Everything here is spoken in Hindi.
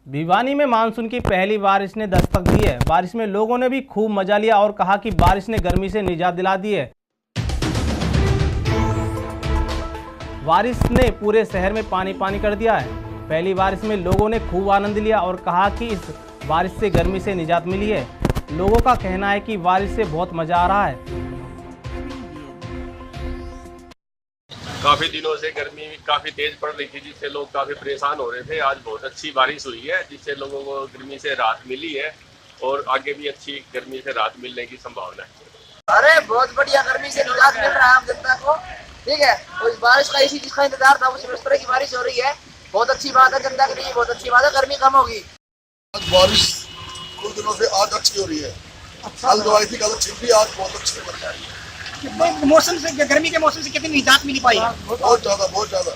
भिवानी में मानसून की पहली बारिश ने दस्तक दी है। बारिश में लोगों ने भी खूब मजा लिया और कहा कि बारिश ने गर्मी से निजात दिला दी है। बारिश ने पूरे शहर में पानी पानी कर दिया है। पहली बारिश में लोगों ने खूब आनंद लिया और कहा कि इस बारिश से गर्मी से निजात मिली है। लोगों का कहना है कि बारिश से बहुत मजा आ रहा है। काफ़ी दिनों से गर्मी काफ़ी तेज़ पड़ रही थी, जिससे लोग काफ़ी परेशान हो रहे थे। आज बहुत अच्छी बारिश हुई है, जिससे लोगों को गर्मी से राहत मिली है और आगे भी अच्छी गर्मी से राहत मिलने की संभावना है। अरे बहुत बढ़िया, गर्मी से निजात मिल रहा है आम जनता को। ठीक है, और इस बारिश का इसी जिसका इंतजार था उस तरह की बारिश हो रही है। बहुत अच्छी बात है, जनता के लिए बहुत अच्छी बात है, गर्मी कम होगी। आज बारिश कुछ दिनों से आज अच्छी हो रही है। कल जो आई थी कल अच्छी थी, आज बहुत अच्छी बन रही है। मौसम से, गर्मी के मौसम से कितनी निजात मिली पाई है? बहुत ज्यादा